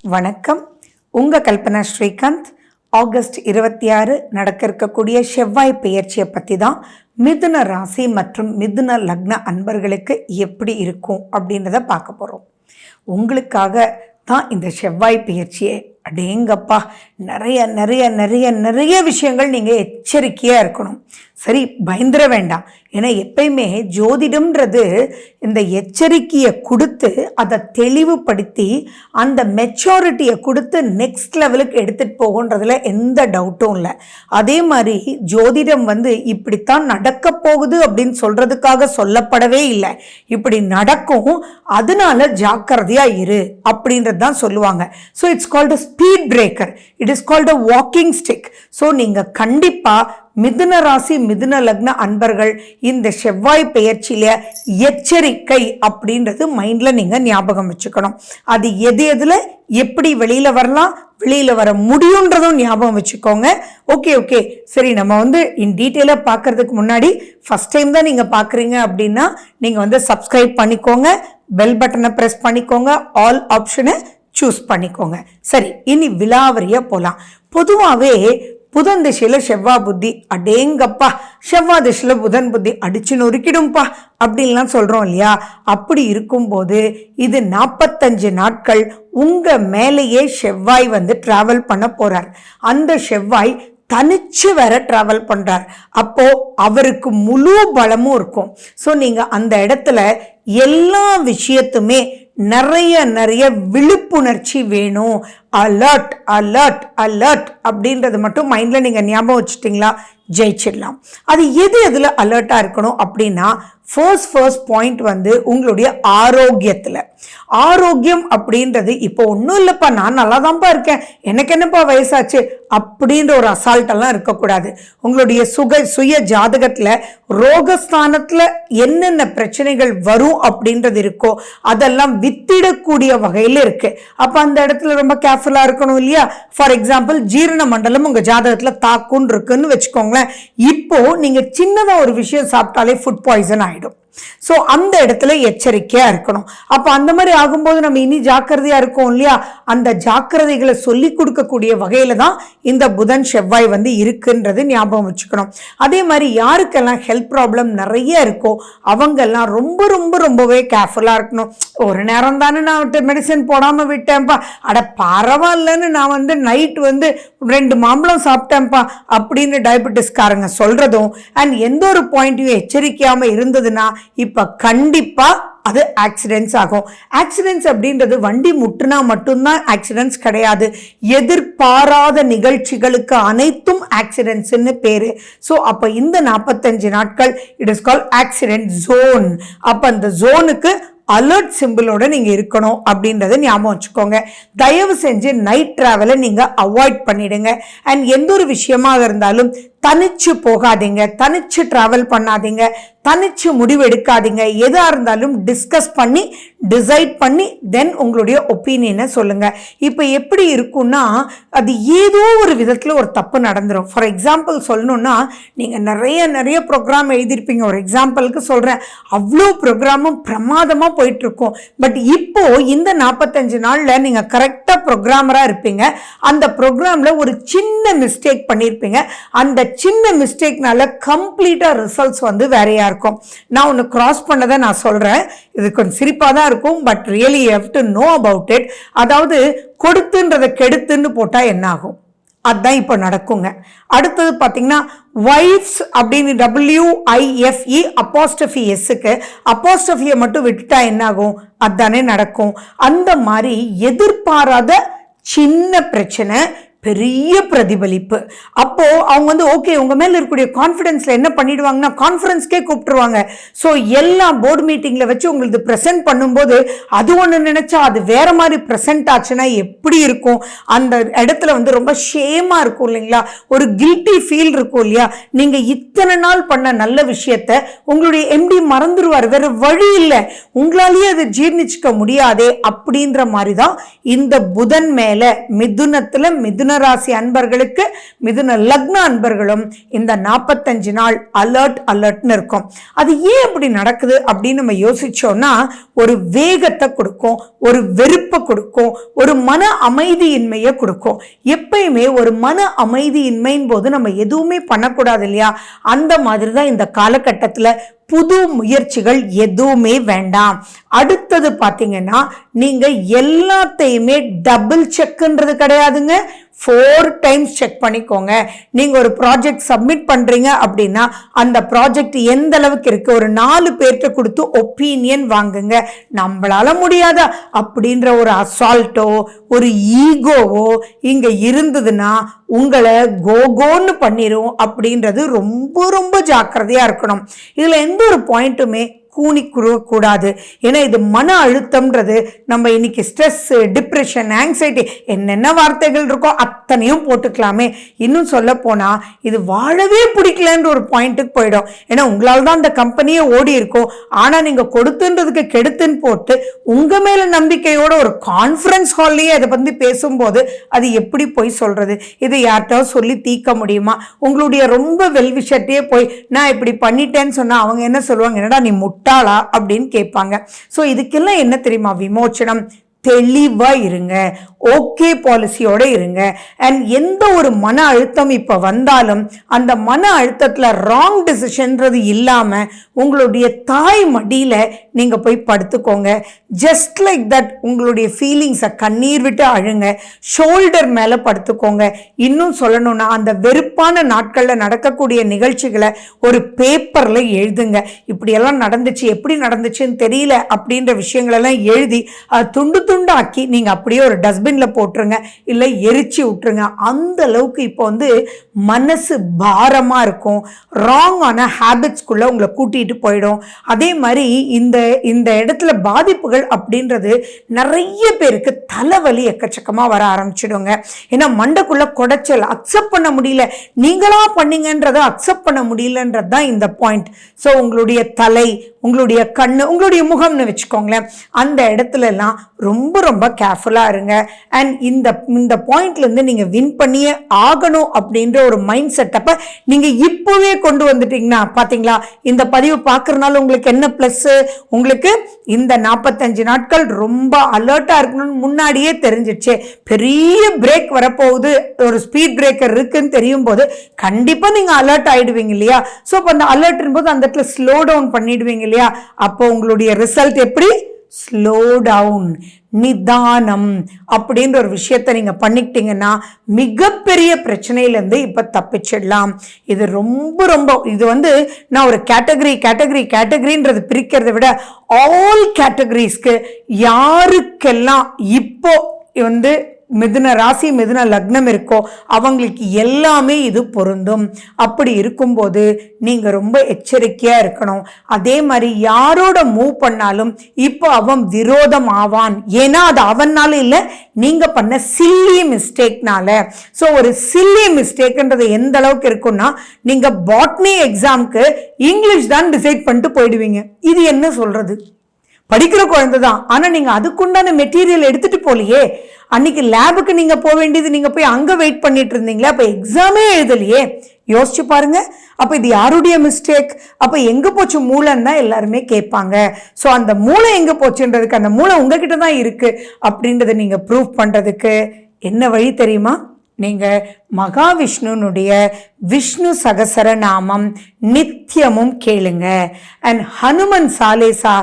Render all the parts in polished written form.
வணக்கம். உங்கள் கல்பனா ஸ்ரீகாந்த். ஆகஸ்ட் 26 நடக்க இருக்கக்கூடிய செவ்வாய் பெயர்ச்சியை பற்றி தான் மிதுன ராசி மற்றும் மிதுன லக்ன அன்பர்களுக்கு எப்படி இருக்கும் அப்படின்றத பார்க்க போகிறோம். உங்களுக்காக தான் இந்த செவ்வாய் பெயர்ச்சியே. அடேங்கப்பா, நிறைய நிறைய நிறைய நிறைய விஷயங்கள் நீங்கள் எச்சரிக்கையாக இருக்கணும். சரி, பயந்துட வேண்டாம். ஏன்னா எப்பயுமே ஜோதிடம்ன்றது இந்த எச்சரிக்கையை கொடுத்து அதை தெளிவுபடுத்தி அந்த மெச்சூரிட்டியை கொடுத்து நெக்ஸ்ட் லெவலுக்கு எடுத்துகிட்டு போகுன்றதுல எந்த டவுட்டும் இல்லை. அதே மாதிரி ஜோதிடம் இப்படித்தான் நடக்க போகுது அப்படின்னு சொல்கிறதுக்காக சொல்லப்படவே இல்லை. இப்படி நடக்கும், அதனால ஜாக்கிரதையாக இரு அப்படின்றது தான் சொல்லுவாங்க. So it's called a speed breaker, it is called a walking stick. So நீங்கள் கண்டிப்பாக மிதுன ராசி மிதுன லக்ன அன்பர்கள் இந்த செவ்வாய் பெயர்ச்சியில எச்சரிக்கை அப்படின்றது மைண்ட்ல நீங்க ஞாபகம் வச்சுக்கணும். அது எதுல எப்படி வெளியில வரலாம், வெளியில வர முடியும்ன்றதும் ஞாபகம் வச்சுக்கோங்க. ஓகே சரி, நம்ம இன் டீட்டெயிலா பார்க்கறதுக்கு முன்னாடி ஃபர்ஸ்ட் டைம் தான் நீங்க பாக்குறீங்க அப்படின்னா நீங்க சப்ஸ்கிரைப் பண்ணிக்கோங்க, பெல் பட்டனை பிரஸ் பண்ணிக்கோங்க, ஆல் ஆப்ஷனை சூஸ் பண்ணிக்கோங்க. சரி, இனி விலாவரியா போலாம். பொதுவாகவே புதன் திசையில செவ்வாய் புத்தி, அடேங்கப்பா, செவ்வாய் திசையில புதன் புத்தி அடிச்சு நொறுக்கிடும்பா அப்படின்லாம் சொல்றோம் இல்லையா? அப்படி இருக்கும்போது இது 45 நாட்கள் உங்க மேலேயே செவ்வாய் டிராவல் பண்ண போறார். அந்த செவ்வாய் தனிச்சு வேற டிராவல் பண்றார். அப்போ அவருக்கு முழு பலமும் இருக்கும். ஸோ நீங்க அந்த இடத்துல எல்லா விஷயத்துமே நிறைய நிறைய விழிப்புணர்ச்சி வேணும். அலர்ட் அலர்ட் அலர்ட் அப்படின்றது மட்டும் மைண்ட்ல நீங்க ஞாபகம் வச்சுட்டீங்களா, ஜெயிச்சிடலாம். அது எதுல அலர்ட்டா இருக்கணும் அப்படின்னா, ஃபர்ஸ்ட் பாயிண்ட் உங்களுடைய ஆரோக்கியத்துல. ஆரோக்கியம் அப்படின்றது இப்போ ஒன்றும் இல்லைப்பா, நான் நல்லா தான்ப்பா இருக்கேன், எனக்கு என்னப்பா வயசாச்சு அப்படின்ற ஒரு அசால்ட் எல்லாம் இருக்கக்கூடாது. உங்களுடைய சுய ஜாதகத்துல ரோகஸ்தானத்துல என்னென்ன பிரச்சனைகள் வரும் அப்படின்றது இருக்கோ அதெல்லாம் வித்திடக்கூடிய வகையில் இருக்கு. அப்ப அந்த இடத்துல ரொம்ப கேர்ஃபுல்லா இருக்கணும் இல்லையா? ஃபார் எக்ஸாம்பிள், ஜீரண மண்டலம் உங்க ஜாதகத்துல தாக்குன்னு இருக்குன்னு வச்சுக்கோங்களேன். இப்போ நீங்க சின்னதா ஒரு விஷயம் சாப்பிட்டாலே ஃபுட் பாய்சன் ஆயிடும். ஸோ அந்த இடத்துல எச்சரிக்கையா இருக்கணும். அப்போ அந்த மாதிரி ஆகும்போது நம்ம இனி ஜாக்கிரதையா இருக்கோம் இல்லையா? அந்த ஜாக்கிரதைகளை சொல்லி கொடுக்கக்கூடிய வகையில தான் இந்த புதன் செவ்வாய் இருக்குன்றது ஞாபகம் வச்சுக்கணும். அதே மாதிரி யாருக்கெல்லாம் ஹெல்த் ப்ராப்ளம் நிறைய இருக்கோ அவங்கெல்லாம் ரொம்ப ரொம்ப ரொம்பவே கேர்ஃபுல்லா இருக்கணும். ஒரு நேரம் தானே நான் மெடிசன் போடாம விட்டேன்ப்பா, அட பரவாயில்லன்னு நான் நைட் 2 மாம்பழம் சாப்பிட்டேன்ப்பா அப்படின்னு டயபெட்டிஸ்காரங்க சொல்றதும், அண்ட் எந்த ஒரு பாயிண்ட்டையும் எச்சரிக்கையாம இருந்ததுன்னா இப்ப கண்டிப்பா அது ஆக்சிடென்ட்ஸ் ஆகும். ஆக்சிடென்ட்ஸ் அப்படின்றது வண்டி முட்டுனா மட்டும்தான் ஆக்சிடென்ட்ஸ் கிடையாது. எதிர்பாராத நிகழ்ச்சிகளுக்கு அனைத்தும் ஆக்சிடென்ட்ஸ்னு பேரு. ஸோ அப்போ இந்த 45 நாட்கள் it is called accident zone. அப்போ அந்த ஜோனுக்கு அலர்ட் சிம்பிளோட நீங்க இருக்கணும் அப்படின்றத ஞாபகம் வச்சுக்கோங்க. தயவு செஞ்சு நைட் டிராவலை நீங்க அவாய்ட் பண்ணிடுங்க. அண்ட் எந்த ஒரு விஷயமாக இருந்தாலும் தனிச்சு போகாதீங்க, தனிச்சு டிராவல் பண்ணாதீங்க, தனிச்சு முடிவு எடுக்காதீங்க. எதா இருந்தாலும் டிஸ்கஸ் பண்ணி டிசைட் பண்ணி தென் உங்களுடைய ஒப்பீனியனை சொல்லுங்க. இப்போ எப்படி இருக்கும்னா, அது ஏதோ ஒரு விதத்தில் ஒரு தப்பு நடந்துடும். ஃபார் எக்ஸாம்பிள் சொல்லணும்னா, நீங்கள் நிறைய ப்ரோக்ராம் எழுதியிருப்பீங்க. ஒரு எக்ஸாம்பிளுக்கு சொல்கிறேன், அவ்வளோ ப்ரோக்ராமும் பிரமாதமாக போயிட்டுருக்கும். பட் இப்போ இந்த 45 நாளில் நீங்கள் கரெக்டாக ப்ரோக்ராமராக இருப்பீங்க. அந்த ப்ரோக்ராமில் ஒரு சின்ன மிஸ்டேக் பண்ணியிருப்பீங்க. அந்த சின்ன மிஸ்டேக்னால கம்ப்ளீட்டா ரிசல்ட்ஸ் வேறையா இருக்கும். நான் ஒன்று கிராஸ் பண்ணதை நான் சொல்றேன். இது கொஞ்சம் சிரிப்பாக தான் இருக்கும், but really you have to know about it. அதாவது கொடுத்துன்றதை கெடுத்துன்னு போட்டா என்ன ஆகும், அதுதான் இப்போ நடக்குங்க. அடுத்தது பார்த்தீங்கன்னா, வைஃப்ஸ் அப்படின்னு WIFE அப்போஸ்ட்ரஃபி எஸ்ஸுக்கு அப்போஸ்ட்ரஃபியை மட்டும் விட்டுட்டா என்ன ஆகும், அதுதானே நடக்கும். அந்த மாதிரி எதிர்பாராத சின்ன பிரச்சனை பெரிய பிரதிபலிப்பு. அப்போ அவங்க ஓகே, உங்க மேல இருக்கக்கூடிய கான்ஃபிடன்ஸ்ல என்ன பண்ணிடுவாங்கன்னா கான்ஃபரன்ஸ்க்கே கூப்பிட்டுருவாங்க. ஸோ எல்லா போர்டு மீட்டிங்ல வச்சு உங்களுக்கு ப்ரெசென்ட் பண்ணும்போது அது ஒன்று நினைச்சா அது வேற மாதிரி ப்ரெசென்ட் ஆச்சுன்னா எப்படி இருக்கும்? அந்த இடத்துல ரொம்ப ஷேமா இருக்கும் இல்லைங்களா, ஒரு கில்ட்டி ஃபீல் இருக்கும் இல்லையா? நீங்க இத்தனை நாள் பண்ண நல்ல விஷயத்த உங்களுடைய MD மறந்துடுவார், வேற வழி இல்லை, உங்களாலேயே அதை ஜீர்ணிச்சுக்க முடியாதே அப்படின்ற மாதிரி தான் இந்த புதன் மேல மிதுனத்துல மிதுன மிதுன ராசி அன்பர்களுக்கு, மிதுன லக்ன அன்பர்களும் இந்த 45 நாள் அலர்ட்னு இருக்கும். அது ஏன் அப்படி நடக்குது அப்படின்னு நம்ம யோசிச்சோம்னா, ஒரு வேகத்தை கொடுக்கும், ஒரு வெறுப்பை கொடுக்கும், ஒரு மன அமைதியின்மையை கொடுக்கும். எப்பயுமே ஒரு மன அமைதியின்மையின் போது நம்ம எதுவுமே பண்ணக்கூடாது இல்லையா? அந்த மாதிரி தான் இந்த காலகட்டத்தில் புது முயற்சிகள் எதுவுமே வேண்டாம். அடுத்தது பாத்தீங்கன்னா, நீங்க எல்லாத்தையுமே டபுள் செக்ன்றது கிடையாதுங்க, 4 டைம்ஸ் செக் பண்ணிக்கோங்க. நீங்க ஒரு ப்ராஜெக்ட் சப்மிட் பண்றீங்க அப்படின்னா அந்த ப்ராஜெக்ட் எந்த அளவுக்கு இருக்கு, ஒரு 4 பேர்கிட்ட கொடுத்து ஒப்பீனியன் வாங்குங்க. நம்மளால முடியாதா அப்படின்ற ஒரு அசால்ட்டோ ஒரு ஈகோவோ இங்க இருந்ததுன்னா உங்களை கோகோன்னு பண்ணிரும் அப்படின்றது ரொம்ப ரொம்ப ஜாக்கிரதையா இருக்கணும். இதுல எந்த ஒரு பாயிண்ட்டுமே கூனி கூடாது. ஏன்னா இது மன அழுத்தம்ன்றது நம்ம இன்னைக்கு ஸ்ட்ரெஸ், டிப்ரெஷன், ஆங்ஸைட்டி என்னென்ன வார்த்தைகள் இருக்கோ அத்தனையும் போட்டுக்கலாமே. இன்னும் சொல்ல போனா இது வாழவே பிடிக்கலன்ற ஒரு பாயிண்ட்டுக்கு போயிடும். ஏன்னா உங்களால் தான் அந்த கம்பெனியே ஓடி இருக்கும். ஆனா நீங்க கொடுத்துன்றதுக்கு கெடுத்துன்னு போட்டு உங்க மேல நம்பிக்கையோட ஒரு கான்ஃபரன்ஸ் ஹால்லையே அதை பத்தி பேசும்போது அது எப்படி போய் சொல்றது? இதை யார்கிட்ட சொல்லி தீர்க்க முடியுமா? உங்களுடைய ரொம்ப வெல்விஷர்ட்டே போய் நான் இப்படி பண்ணிட்டேன்னு சொன்னா அவங்க என்ன சொல்லுவாங்க, என்னடா நீ முட்டாளா அப்படின்னு கேட்பாங்க. சோ இதுக்கெல்லாம் என்ன தெரியுமா விமோச்சனம்? தெளிவா இருங்க, ஓகே பாலிசியோட இருங்க. அண்ட் எந்த ஒரு மன அழுத்தம் இப்ப வந்தாலும் அந்த மன அழுத்தத்துல ராங் டிசிஷன்றது இல்லாம உங்களுடைய தாய் மடியில நீங்க போய் படுத்துக்கோங்க. ஜஸ்ட் லைக் தட் உங்களுடைய ஃபீலிங்ஸை கண்ணீர் விட்டு அழுங்க. ஷோல்டர் மேல படுத்துக்கோங்க. இன்னும் சொல்லணும்னா அந்த வெறுப்பான நாட்கள்ல நடக்கக்கூடிய நிகழ்ச்சிகளை ஒரு பேப்பர்ல எழுதுங்க. இப்படியெல்லாம் நடந்துச்சு, எப்படி நடந்துச்சுன்னு தெரியல அப்படின்ற விஷயங்களெல்லாம் எழுதி துண்டு துண்டாக்கி நீங்க அப்படியே ஒரு டஸ்ட்பின்ல போட்டுருங்க, இல்லை எரிச்சு விட்டுருங்க. அந்த அளவுக்கு இப்போ மனசு பாரமா இருக்கும். ராங்கான ஹேபிட்ஸ்குள்ள உங்களை கூட்டிட்டு போயிடும். அதே மாதிரி இந்த இடத்துல பாதிப்புகள் அப்படின்றது நிறைய பேருக்கு தலைவலி எக்கச்சக்கமா வர ஆரம்பிச்சிடுங்க. ஏன்னா மண்டைக்குள்ள குடைச்சல், அக்செப்ட் பண்ண முடியல, நீங்களா பண்ணீங்கன்றதை அக்செப்ட் பண்ண முடியலன்றது தான் இந்த பாயிண்ட். ஸோ உங்களுடைய தலை, உங்களுடைய கண்ணு, உங்களுடைய முகம்னு வச்சுக்கோங்களேன், அந்த இடத்துல எல்லாம் ரொம்ப ரொம்ப கேர்ஃபுல்லா இருங்க. அண்ட் இந்த பாயிண்ட்ல இருந்து நீங்க வின் பண்ணியே ஆகணும் அப்படின்ற ஒரு மைண்ட் செட்டப்பை நீங்க இப்பவே கொண்டு வந்துட்டீங்கன்னா, பாத்தீங்களா இந்த பதிவு பார்க்கறதுனால உங்களுக்கு என்ன பிளஸ்? உங்களுக்கு இந்த 45 நாட்கள் ரொம்ப அலர்ட்டா இருக்கணும்னு முன்னாடியே தெரிஞ்சிடுச்சு. பெரிய பிரேக் வரப்போகுது, ஒரு ஸ்பீட் பிரேக்கர் இருக்குன்னு தெரியும் போது கண்டிப்பா நீங்க அலர்ட் ஆயிடுவீங்க இல்லையா? ஸோ அப்போ அந்த அலர்ட் போது அந்த இடத்துல ஸ்லோ டவுன் பண்ணிடுவீங்க இல்லையா? அப்போ உங்களுடைய ரிசல்ட் எப்படி? ஸ்லோ டவுன், நிதானம் அப்படின்ற ஒரு விஷயத்தை நீங்க பண்ணிக்கிட்டீங்கன்னா மிகப்பெரிய பிரச்சனையிலேருந்து இப்ப தப்பிச்சிடலாம். இது ரொம்ப ரொம்ப இது நான் ஒரு கேட்டகரின்றது பிரிக்கிறத விட ஆல் கேட்டகரிஸ்க்கு யாருக்கெல்லாம் இப்போ மிதுன ராசி, மிதுன லக்னம் இருக்கோ அவங்களுக்கு எல்லாமே இது பொருந்தும். அப்படி இருக்கும்போது நீங்க ரொம்ப எச்சரிக்கையா இருக்கணும். அதே மாதிரி யாரோட மூவ் பண்ணாலும் இப்போ அவன் விரோதம் ஆவான். ஏன்னா அது அவனால இல்ல, நீங்க பண்ண சில்லி மிஸ்டேக்னால. ஸோ ஒரு சில்லி மிஸ்டேக்ன்றது எந்த அளவுக்கு இருக்கும்னா, நீங்க பாட்னி எக்ஸாம்க்கு இங்கிலீஷ் தான் டிசைட் பண்ணிட்டு போயிடுவீங்க. இது என்ன சொல்றது? படிக்கிற குழந்தை தான், ஆனா நீங்க அதுக்குண்டான மெட்டீரியல் எடுத்துட்டு போலியே. அன்னைக்கு லேபுக்கு நீங்க போக வேண்டியது, நீங்க போய் அங்க வெயிட் பண்ணிட்டு இருந்தீங்களே, அப்ப எக்ஸாமே எழுதலையே. யோசிச்சு பாருங்க. அப்ப இது யாருடைய மிஸ்டேக்? அப்ப எங்க போச்சு மூளைன்னு தான் எல்லாருமே கேட்பாங்க. ஸோ அந்த மூளை எங்க போச்சுன்றதுக்கு, அந்த மூளை உங்ககிட்ட தான் இருக்கு அப்படின்றத நீங்க ப்ரூவ் பண்றதுக்கு என்ன வழி தெரியுமா? நீங்க மகாவிஷ்ணுனுடைய விஷ்ணு சகசர நாமம் நித்தியமும் கேளுங்க. அண்ட் ஹனுமன் சாலேசா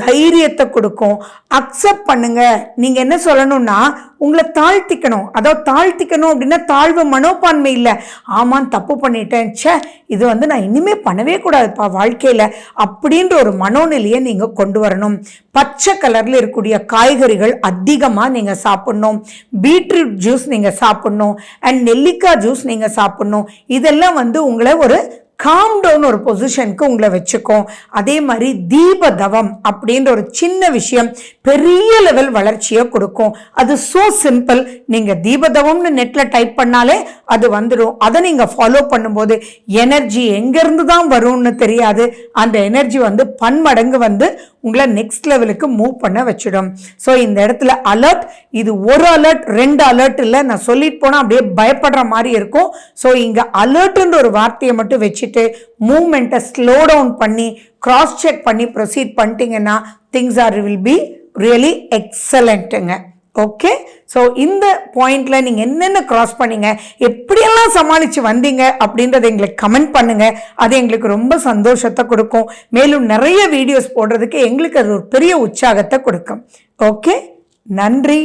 தைரியத்தை கொடுக்கும். அக்செப்ட் பண்ணுங்க. நீங்க என்ன சொல்லணும்னா, உங்களை தாழ்த்திக்கணும். அதாவது தாழ்த்திக்கணும் அப்படின்னா தாழ்வு மனோப்பான்மை இல்லை. ஆமாம் தப்பு பண்ணிட்டேன், சே இது நான் இனிமே பண்ணவே கூடாதுப்பா வாழ்க்கையில அப்படின்ற ஒரு மனோநிலையை நீங்க கொண்டு வரணும். பச்சை கலர்ல இருக்கக்கூடிய காய்கறிகள் அதிகமா நீங்க சாப்பிடணும். பீட்ரூட் ஜூஸ் நீங்க சாப்பிடணும். அண்ட் நெல்லிக்காய் ஜூஸ் நீங்க சாப்பிடணும். இதெல்லாம் உங்களை ஒரு காம் டவுன் ஒரு பொசிஷனுக்கு உங்களை வச்சுக்கும். அதே மாதிரி தீபதவம் அப்படின்ற ஒரு சின்ன விஷயம் பெரிய லெவல் வளர்ச்சியை கொடுக்கும். அது சோ சிம்பிள். நீங்க தீபதவம்னு நெட்ல டைப் பண்ணாலே அது வந்துடும். அதை நீங்க ஃபாலோ பண்ணும்போது எனர்ஜி எங்க இருந்து தான் வரும்னு தெரியாது. அந்த எனர்ஜி பன்மடங்கு உங்களை நெக்ஸ்ட் லெவலுக்கு மூவ் பண்ண வச்சிடும். ஸோ இந்த இடத்துல அலர்ட், இது ஒரு அலர்ட் 2 அலர்ட் இல்லை, நான் சொல்லிட்டு போனால் அப்படியே பயப்படுற மாதிரி இருக்கும். ஸோ இங்கே அலர்ட்ன்ற ஒரு வார்த்தையை மட்டும் வச்சுட்டு மூவ்மெண்ட்டை ஸ்லோ டவுன் பண்ணி கிராஸ் செக் பண்ணி ப்ரொசீட் பண்ணிட்டீங்கன்னா திங்ஸ் வில் பி ரியலி எக்ஸலண்ட்டுங்க. ஓகே, ஸோ இந்த பாயிண்ட்ல நீங்க என்னென்ன கிராஸ் பண்ணீங்க, எப்படியெல்லாம் சமாளிச்சு வந்தீங்க அப்படின்றத எங்களுக்கு கமெண்ட் பண்ணுங்க. அது எங்களுக்கு ரொம்ப சந்தோஷத்தை கொடுக்கும். மேலும் நிறைய வீடியோஸ் போடுறதுக்கு எங்களுக்கு அது ஒரு பெரிய உற்சாகத்தை கொடுக்கும். ஓகே, நன்றி.